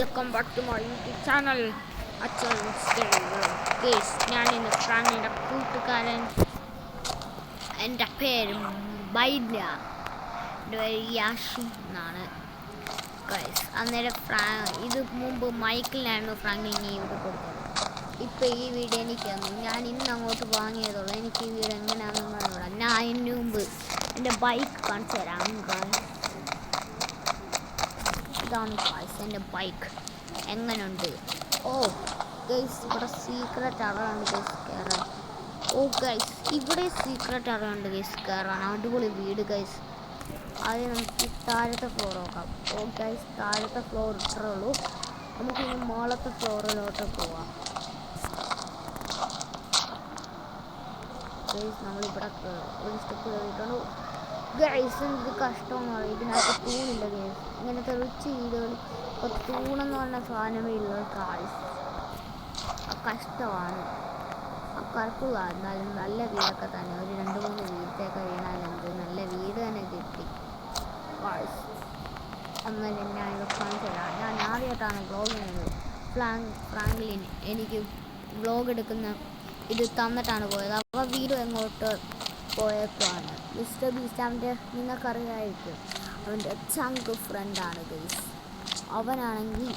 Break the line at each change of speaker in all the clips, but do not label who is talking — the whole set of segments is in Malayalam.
Welcome back to my YouTube channel അച്ഛൻ കേസ്. ഞാനിന്ന് ഫ്രാങ്കിൻ്റെ കൂട്ടുകാരൻ. എൻ്റെ പേര് ബൈല, എൻ്റെ പേര് യാഷി എന്നാണ് ഗൈസ്. അന്നേരം ഇത് മുമ്പ് മൈക്കിളിനായിരുന്നു ഫ്രാങ്കിലിന് ഈ വീഡിയോ കൊടുത്തത്. ഇപ്പോൾ ഈ വീഡിയോ എനിക്ക് തന്നു. ഞാൻ ഇന്ന് അങ്ങോട്ട് വാങ്ങിയതുള്ളൂ. എനിക്ക് ഈ വീഡിയോ എങ്ങനെയാണെന്ന് പറഞ്ഞുകൂടാ. ഞാൻ ഇതിന് മുമ്പ് എൻ്റെ ബൈക്ക് കാണിച്ചു തരാം ഗൈസ്. ഇതാണ് ഗൈസ് എൻ്റെ ബൈക്ക്. എങ്ങനെയുണ്ട്? ഓ ഗൈസ്, ഇവിടെ സീക്രട്ട് അറിയാണ്ട് ഗൈസ് കയറാൻ. ഓ ഗൈസ്, ഇവിടെ സീക്രട്ട് അറിയാണ്ട് ഗൈസ് കയറാൻ. അടിപൊളി വീട് ഗൈസ്. ആദ്യം നമുക്ക് താഴത്തെ ഫ്ലോർ നോക്കാം. ഓ ഗൈസ്, താഴത്തെ ഫ്ലോർ ഇത്രേ ഉള്ളൂ. നമുക്കിനി മുകളത്തെ ഫ്ലോറിലോട്ട് പോവാം ഗൈസ്. നമ്മളിവിടെ ഒരു സ്റ്റെപ്പ് കയറിയിട്ടുണ്ട് ഗൈസ്. ഇത് കഷ്ടമെന്ന് പറയും, ഇതിനകത്ത് തൂണില്ല ഗൈസ്. ഇങ്ങനത്തെ റിച്ച് വീടുകളിൽ ഇപ്പോൾ തൂണെന്ന് പറഞ്ഞ സാധനമേ ഉള്ളൂ ഗൈസ്. കഷ്ടമാണ്. കുഴപ്പമില്ല, എന്നാലും നല്ല വീടൊക്കെ തന്നെ. ഒരു 2-3 വീടത്തേക്ക് വീണാലെന്ത് നല്ല വീട് തന്നെ കിട്ടി ഗൈസ്. അന്നേരം ഞാൻ ഇത് കാണിച്ചു തരാം. ഞാൻ ആദ്യമായിട്ടാണ് വ്ളോഗ് ചെയ്യുന്നത്. ഫ്രാങ്ക്ലിൻ എനിക്ക് വ്ളോഗ് എടുക്കുന്ന ഇത് തന്നിട്ടാണ് പോയത്. അപ്പോൾ വീഡിയോ എങ്ങോട്ട് പോയപ്പോഴാണ് മിസ്റ്റർ ബീസ്റ്റ്. അവൻ്റെ നിങ്ങൾക്കറിയാമായിരിക്കും, അവൻ്റെ ചങ്ക് ഫ്രണ്ടാണ് ഗൈസ്. അവനാണെങ്കിൽ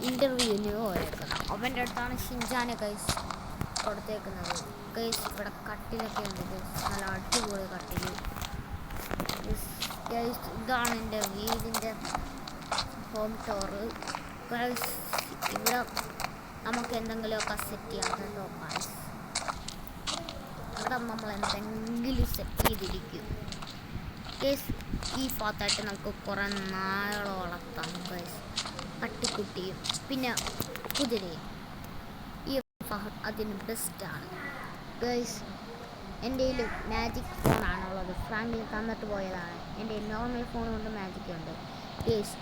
ഇൻ്റർവ്യൂവിന് പോയേക്കുന്നത്. അവൻ്റെ അടുത്താണ് ഷിൻജാനെ ഗൈസ് കൊടുത്തേക്കുന്നത് ഗൈസ്. ഇവിടെ കട്ടിലൊക്കെ ഉണ്ട് ഗൈസ്, നല്ല അടിപൊളി കട്ടിൽ ഗൈസ്. ഇതാണ് എൻ്റെ വീടിൻ്റെ ഹോം ടോറ് ഗൈസ്. ഇവിടെ നമുക്ക് എന്തെങ്കിലുമൊക്കെ സെറ്റ് ചെയ്യാം കേട്ടോ ഗൈസ്. ഇവിടെ നമ്മൾ എന്തെങ്കിലും സെറ്റ് ചെയ്തിരിക്കും ഗൈസ്. ഈ ഭാഗത്തായിട്ട് നമുക്ക് കുറേ നാളെ വളർത്താം ഗൈസ്. പട്ടിക്കുട്ടിയും പിന്നെ കുതിരയും. ഈ ഭാഗം അതിന് ബെസ്റ്റാണ് ഗൈസ്. എൻ്റെ കയ്യിൽ മാജിക് ഫോണാണുള്ളത്. ഫ്രാങ്കിൽ തന്നിട്ട് പോയതാണ്. എൻ്റെ നോർമൽ ഫോൺ കൊണ്ട് മാജിക് ഉണ്ട് ഗൈസ്.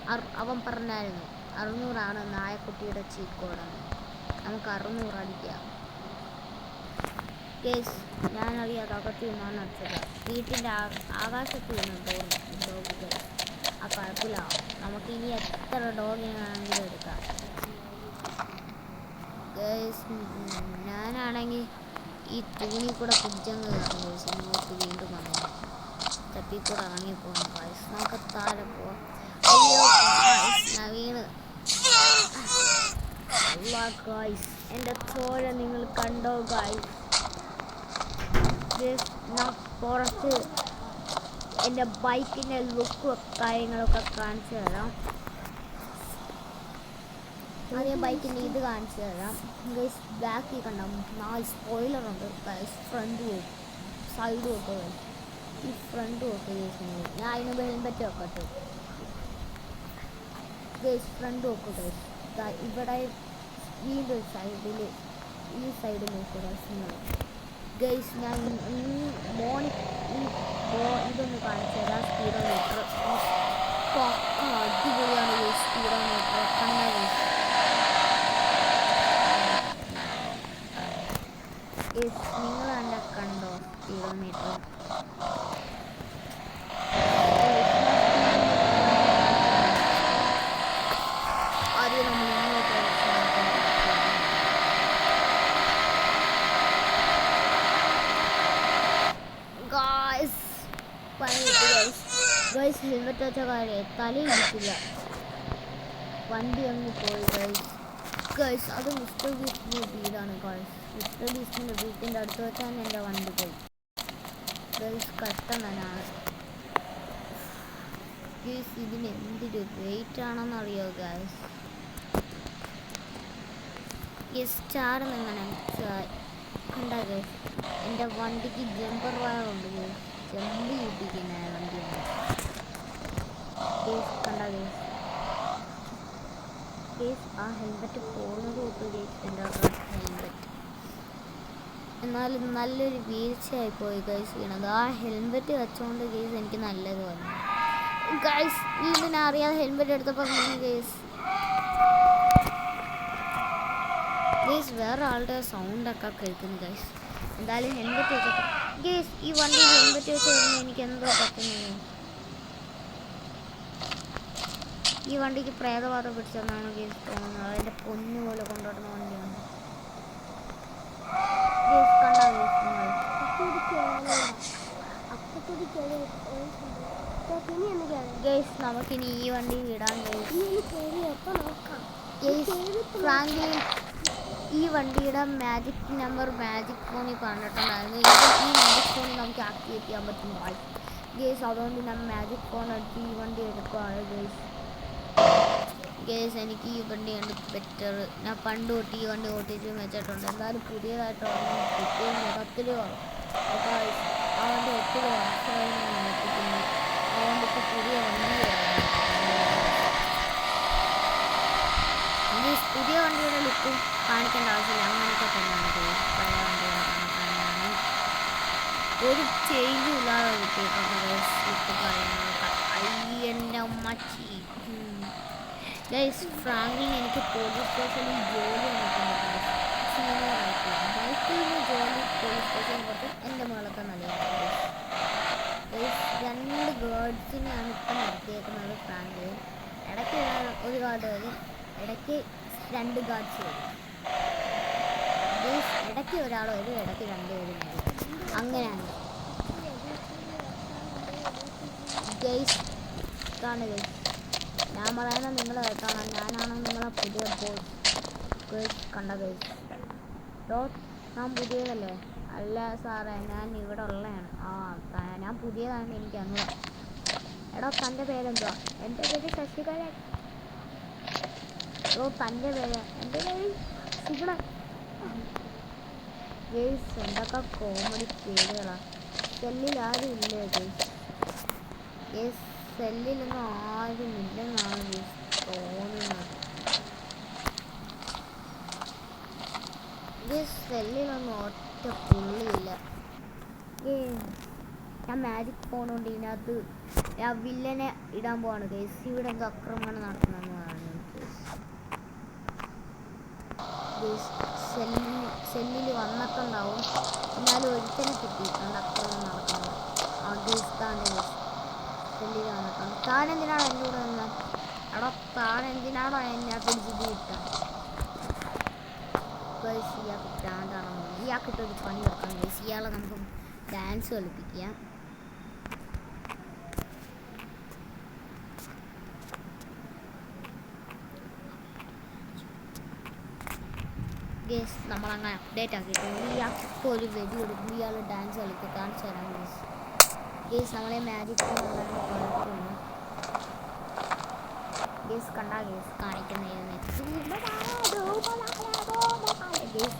അവൻ പറഞ്ഞായിരുന്നു 600 നായക്കുട്ടിയുടെ ചീറ്റ് കോഡെന്ന്. നമുക്ക് 600 അടിക്കാം ഗൈസ്. ഞാനറിയാതെ അകത്ത് നിന്നാണ് അടിച്ചത്. വീട്ടിൻ്റെ ആകാശത്ത് നിന്ന് ഡോഗ്. ആ കുഴപ്പമില്ല, നമുക്ക് ഇനി എത്ര ഡോഗിനാണെങ്കിലും എടുക്കാം ഗൈസ്. ഞാനാണെങ്കിൽ ഈ തൂണി കൂടെ കുടിച്ചങ്ങ് കയറും ഗൈസ്. ഇങ്ങോട്ട് വീണ്ടും വന്നു തപ്പി കൂടെ ഇറങ്ങിപ്പോകും ഗൈസ്. നമുക്ക് താഴെ പോവാം. അയ്യോ ഞാൻ വീണ്. അല്ല ഗൈസ്, എൻ്റെ ചോര നിങ്ങൾ കണ്ടോ ഗൈസ്? ഞാൻ പുറത്ത് എൻ്റെ ബൈക്കിൻ്റെ ലുക്കും കാര്യങ്ങളൊക്കെ കാണിച്ചു തരാം. ആദ്യം ബൈക്കിൻ്റെ ഇത് കാണിച്ചു തരാം ഗൈസ്. ബാക്കിൽ കണ്ടാൽ 4 സ്പോയിലറുണ്ട് ഗൈസ്. ഫ്രണ്ടും സൈഡും ഒക്കെ ഗൈസ്. ഈ ഫ്രണ്ടും ഒക്കെ ഗൈസ്. ഞാൻ അതിന് ഹെൽമെറ്റ് വെക്കട്ടെ ഗൈസ്. ഫ്രണ്ടും ഒക്കെ ഗൈസ്. ഇവിടെ വീണ്ടും സൈഡിൽ ഈ സൈഡ് നോക്കുക ഗൈസ്. ഞാൻ ഇതൊന്ന് കാണിച്ചു തരാം. സ്പീഡോമീറ്റർ അടിപൊളിയാണ് ഗൈസ്. സ്പീഡോമീറ്റർ കണ്ട ഗൈസ്. നിങ്ങൾ കണ്ടോ സ്പീഡോമീറ്റർ? ആദ്യം നമ്മൾ ഗൈസ് ഹെൽമെറ്റ് വെച്ച കാര്യം തലയിടിച്ചില്ല, വണ്ടി അങ്ങ് പോയി ഗൈസ്. ഗൈസ് അത് മിസ്റ്റർ ബീസ്റ്റിൻ്റെ വീടാണ് ഗൈസ്. മിസ്റ്റർ ബീസ്റ്റിൻ്റെ വീട്ടിൻ്റെ അടുത്ത് വെച്ചാണ് എൻ്റെ വണ്ടി പോയി ഗൈസ്. കഷ്ടം തന്നെയാണ് ഗൈസ്. ഇതിന് എന്തൊരു വെയിറ്റ് ആണെന്ന് അറിയോ ഗൈസ്? ഈ സ്റ്റാറും എങ്ങനെ കണ്ട ഗൈസ്. എൻ്റെ വണ്ടിക്ക് ജമ്പർ വയറുണ്ട് ഗൈസ്. ജമ്പ് കിട്ടിക്കുന്ന വണ്ടിയാണ് ഗൈസ്. കണ്ട ഗൈസ്. ഗൈസ് ആ ഹെൽമെറ്റ് പോകുന്നത് തൊട്ട് ഗൈസ് എൻ്റെ ഹെൽമെറ്റ്. എന്നാലും നല്ലൊരു വീഴ്ചയായിപ്പോയി ഗൈസ് വീണത്. ആ ഹെൽമെറ്റ് വെച്ചുകൊണ്ട് ഗൈസ് എനിക്ക് നല്ലത് വന്നു ഗൈസ്. ഇതിനറിയാതെ ഹെൽമെറ്റ് എടുത്തപ്പോൾ വീണ് ഗൈസ്. ഗൈസ് വേറെ ആളുടെ സൗണ്ടൊക്കെ കേൾക്കുന്നു ഗൈസ്. എന്തായാലും ഹെൽമെറ്റ് വെച്ചപ്പോൾ ഗൈസ് ഈ വണ്ടി ഹെൽമെറ്റ് വെച്ച് കഴിഞ്ഞാൽ എനിക്ക് എന്തോ പറ്റുന്നത് ഈ വണ്ടിക്ക് പ്രേതബാധ പിടിച്ചെന്നാണ് ഗേസ് തോന്നുന്നത്. അതിൻ്റെ പൊന്നു പോലെ കൊണ്ടുവരുന്ന വണ്ടിയാണ് ഗേസ്. കണ്ടാ ഗേസ് നിങ്ങൾ ഗേസ് നമുക്കിനി ഈ വണ്ടി വിടാൻ ഗേസ്. ഫ്രാങ്ക്ലിൻ ഈ വണ്ടിയുടെ മാജിക് നമ്പർ മാജിക് ഫോണിൽ പറഞ്ഞിട്ടുണ്ടായിരുന്നു. ഈ മാജിക് ഫോണിൽ നമുക്ക് ആക്ടിവേറ്റ് ചെയ്യാൻ പറ്റും ഗേസ്. അതുകൊണ്ട് ഞാൻ മാജിക് ഫോൺ എടുത്ത് ഈ വണ്ടി എടുക്കുകയാണ് ഗേസ്. ഗേസ് എനിക്ക് ഈ വണ്ടിയാണ് ബെറ്റർ. ഞാൻ പണ്ട് തൊട്ട് ഈ വണ്ടി ഓട്ടിച്ച് വെച്ചിട്ടുണ്ട്. എന്തായാലും പുതിയതായിട്ട് ഒത്തിരി ആ വണ്ടി ഒത്തിരി വർഷമായി ഞാൻ ഓട്ടിക്കുന്നു. അതുകൊണ്ട് ഇപ്പോൾ പുതിയ പുതിയ വണ്ടിയുടെ ലുക്കും കാണിക്കേണ്ട ആവശ്യമില്ല. അങ്ങനെയൊക്കെ തന്നെയാണ് പഴയ വണ്ടിയുടെ കണക്കാണ്. ഒരു ചേഞ്ചും ഇല്ലാതെ കിട്ടിയിട്ടുണ്ട് ലുക്ക് കാര്യങ്ങളൊക്കെ. അയ്യൻ്റെ അമ്മച്ചി ഗൈസ്. ഫ്രാങ്ക്ലിൻ എനിക്ക് പോലീസ് സ്റ്റേഷനിൽ ജോലി വന്നിട്ടുണ്ട്. സീനിയറായിട്ട് ബൈക്കിൽ നിന്ന് ജോലി പോലീസ് സ്റ്റേഷനിൽ കൊടുത്ത് എൻ്റെ മുകളൊക്കെ നല്ലതാണ് ഗൈസ്. 2 ഗാർഡ്സിനെയാണ് ഇപ്പം നിർത്തിയേക്കുന്നത് ഫ്രാങ്ക്ലിൻ. ഇടയ്ക്ക് ഒരു ഗാർഡ് വരും, ഇടയ്ക്ക് 2 ഗാർഡ്സ് വരും ഗൈസ്. ഇടയ്ക്ക് ഒരാൾ വരും, ഇടയ്ക്ക് 2 പേരും വരും. അങ്ങനെയാണ് ഗൈസ്. ഇതാണ് ഗൈസ്. ഞാൻ പറയുന്നത് നിങ്ങൾ കേൾക്കണം. ഞാനാണ് നിങ്ങളെ പുതിയ ബോസ് ഗൈസ്. കണ്ട ഗൈസ്. ഞാൻ പുതിയതല്ലേ? അല്ല സാറേ, ഞാൻ ഇവിടെ ഉള്ളതാണ്. ഞാൻ പുതിയതാണ്, എനിക്ക് അങ്ങ്. എടോ തൻ്റെ പേരെന്തുവാ? എൻ്റെ പേര് ശശികലൻ. എടോ തൻ്റെ പേര്? എൻ്റെ പേര് ശിവണ ഗേസ്. എന്തൊക്കെ കോമഡി പേരുകളാണ്. സെല്ലിൽ ആരും ഇല്ലേ ഗേസ്? ഗേസ് സെല്ലിലൊന്നും ആരും ഇല്ലെന്നാണ് ഗേസ് തോന്നുന്നത്. ഗേസ് സെല്ലിലൊന്നും ഒറ്റ പുള്ളിയില്ല. ഞാൻ മാജിക് ഫോൺ കൊണ്ട് ഇതിനകത്ത് ഞാൻ വില്ലനെ ഇടാൻ പോവാണ് ഗേസ്. ഇവിടെ എന്തോ ആക്രമണം നടത്തണമെന്ന് പറഞ്ഞു ഗേസ്. സെല്ലിൽ വന്നിട്ടുണ്ടാവും, എന്നാലും ഒരുത്തനെ കിട്ടിയിട്ടുണ്ട് ആക്രമണം നടക്കുന്നത്. ആ ഗേസ് താൻ്റെ ഗേസ് സെല്ലിൽ വന്നിട്ടുണ്ട്. താനെന്തിനാണോ എൻ്റെ കൂടെ നിന്ന്? എടാ താനെന്തിനാണോ എന്നെ പിടിച്ചിട്ട് കിട്ടാൻ ഗേസ്? ഇയാൾക്ക് ഭ്രാന്താണെന്ന്. ഇയാൾക്കിട്ടൊരു പണി വെക്കാം ഗേസ്. ഇയാളെ നമുക്ക് ഡാൻസ് കളിപ്പിക്കാം. ഗേസ് നമ്മളങ്ങനെ അപ്ഡേറ്റ് ആക്കിയിട്ടുണ്ട്. ഇയാൾക്ക് ഒരു വെടി കൊടുക്കും, ഇയാൾ ഡാൻസ് കളിക്കും. കാണിച്ചു തരാം ഗേസ്. ഗേസ് നമ്മളെ മാജിക് കുഴപ്പമില്ല ഗേസ്. കണ്ടാ ഗേസ് കാണിക്കുന്നതിന് ഗേസ്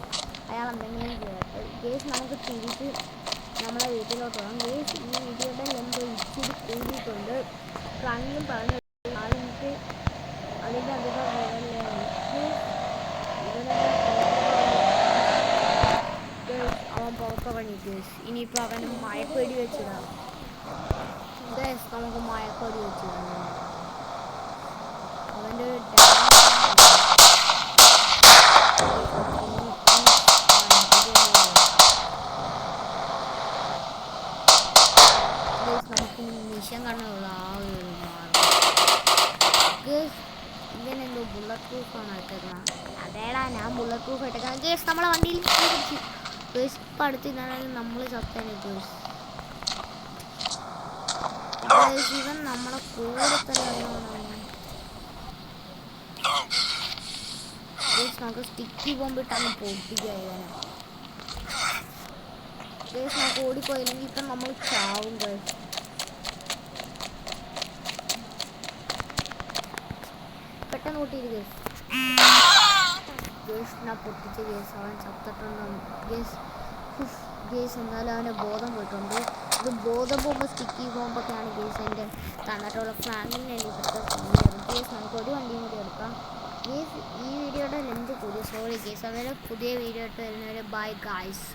അയാൾ എന്തെങ്കിലും കേട്ട് ഗേസ്. നമുക്ക് തിരിച്ച് നമ്മളെ വീട്ടിലോട്ട് പോകാം ഗേസ്. ഈ വീഡിയോയുടെ ലെന്ത് ഇച്ചിരി കൂടിയിട്ടുണ്ട്. ഫ്രാങ്ക്ലിൻ പറഞ്ഞു എനിക്ക് അതിൻ്റെ അധികം അവൻ പുറത്തിറങ്ങി ഗേസ്. ഇനിയിപ്പോൾ അവന് മയക്കൊടി വെച്ചിടാം ഗേസ്. നമുക്ക് മയക്കൊടി വെച്ചിടാം. അവൻ്റെ നമുക്ക് മിഷൻ കണ്ണുള്ള ആ ഒരു മാർഗം ഗേസ്. ഇവനെന്തോ ബുള്ളറ്റ് പ്രൂഫാണ് ഇട്ടേക്കുന്നത്. അതേടാ ഞാൻ ബുള്ളറ്റ് പ്രൂഫ് ഇട്ടേക്കുന്നത് ഗേസ്. നമ്മളെ വണ്ടിയിൽ ഗേസ്. ഇപ്പം അടുത്തിരുന്നാലും നമ്മൾ ചത്തേനെ ഗേസ്. ഇവൻ നമ്മളെ കൂടെ തന്നെ ഗേസ്. നമുക്ക് സ്റ്റിക്കി ബോംബിട്ടങ്ങ് പൊട്ടിക്കുക ഇവനെ ഗേസ്. നമുക്ക് ഓടിപ്പോയില്ലെങ്കിൽ ഇപ്പം നമ്മൾ ചാവും ഗേസ്. പെട്ടെന്ന് കൂട്ടിയിട്ട് ഗേസ്. ഗേസിനെ പൊട്ടിച്ച് ഗേസ്. അവൻ ചത്തിട്ടുണ്ട് ഗേസ്. ഗേസ് എന്നാലും അവൻ്റെ ബോധം പോയിട്ടുണ്ട്. ഇത് ബോധം ബോംബ് സ്റ്റിക്കി ബോംബൊക്കെയാണ് ഗേസ് എൻ്റെ തന്നിട്ടുള്ള ഫ്രാങ്കിൻ്റെ ഇപ്പോഴത്തെ സീനിയർ ഗേസ്. നമുക്ക് ഒരു വണ്ടിയും കൂടി എടുക്കാം ഗേസ്. ഈ വീഡിയോയുടെ ലെന്ത് കൂടി സോറി ഗേസ്. അതുപോലെ പുതിയ വീഡിയോ ഇട്ട് വരുന്നവരെ ബൈ ഗായ്സ്.